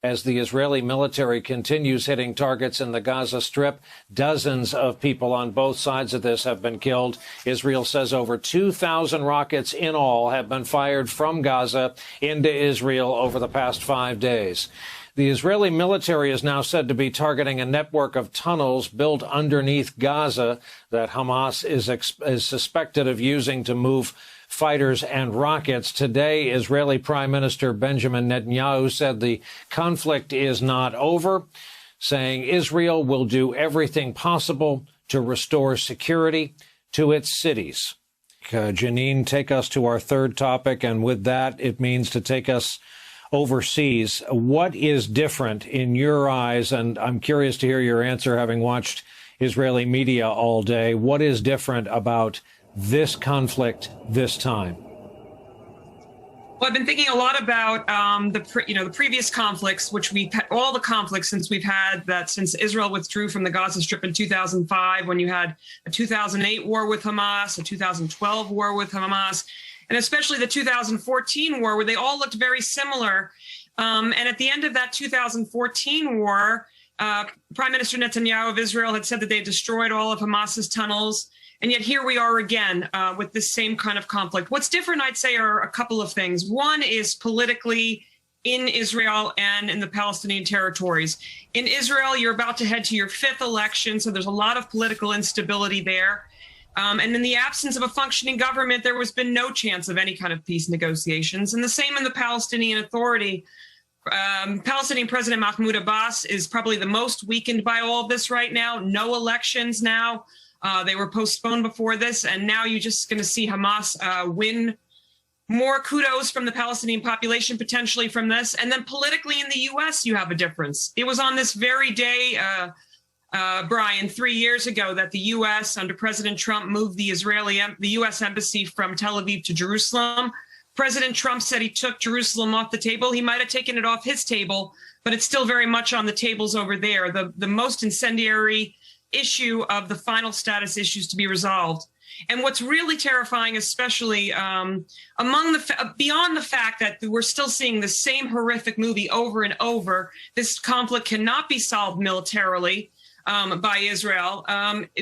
As the Israeli military continues hitting targets in the Gaza Strip, dozens of people on both sides of this have been killed. Israel says over 2,000 rockets in all have been fired from Gaza into Israel over the past 5 days. The Israeli military is now said to be targeting a network of tunnels built underneath Gaza that Hamas is suspected of using to move fighters and rockets. Today, Israeli Prime Minister Benjamin Netanyahu said the conflict is not over, saying Israel will do everything possible to restore security to its cities. Janine, take us to our third topic, and with that, it means to take us overseas. What is different in your eyes, and I'm curious to hear your answer having watched Israeli media all day, what is different about this conflict this time? Well, I've been thinking a lot about the previous conflicts, which all the conflicts since Israel withdrew from the Gaza Strip in 2005, when you had a 2008 war with Hamas, a 2012 war with Hamas, and especially the 2014 war, where they all looked very similar. And at the end of that 2014 war, Prime Minister Netanyahu of Israel had said that they destroyed all of Hamas's tunnels. And yet here we are again with this same kind of conflict. What's different, I'd say, are a couple of things. One is politically in Israel and in the Palestinian territories. In Israel, you're about to head to your 5th election, so there's a lot of political instability there. And in the absence of a functioning government, there has been no chance of any kind of peace negotiations. And the same in the Palestinian Authority. Palestinian President Mahmoud Abbas is probably the most weakened by all of this right now. No elections now. They were postponed before this, and now you're just going to see Hamas win more kudos from the Palestinian population, potentially from this. And then politically in the U.S., you have a difference. It was on this very day, Brian, 3 years ago, that the U.S. under President Trump moved the U.S. embassy from Tel Aviv to Jerusalem. President Trump said he took Jerusalem off the table. He might have taken it off his table, but it's still very much on the tables over there. The most incendiary issue of the final status issues to be resolved. And what's really terrifying, especially beyond the fact that we're still seeing the same horrific movie over and over, this conflict cannot be solved militarily by Israel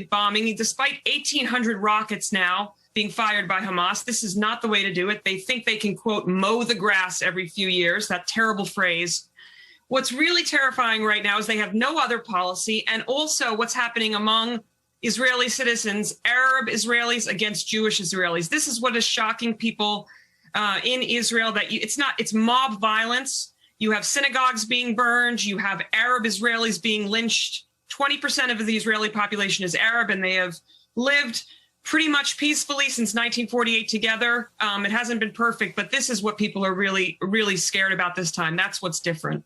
bombing, despite 1,800 rockets now being fired by Hamas. This is not the way to do it. They think they can, quote, mow the grass every few years, that terrible phrase. What's really terrifying right now is they have no other policy, and also what's happening among Israeli citizens, Arab Israelis against Jewish Israelis. This is what is shocking people in Israel, that it's mob violence. You have synagogues being burned. You have Arab Israelis being lynched. 20% of the Israeli population is Arab, and they have lived pretty much peacefully since 1948 together. It hasn't been perfect, but this is what people are really, really scared about this time. That's what's different.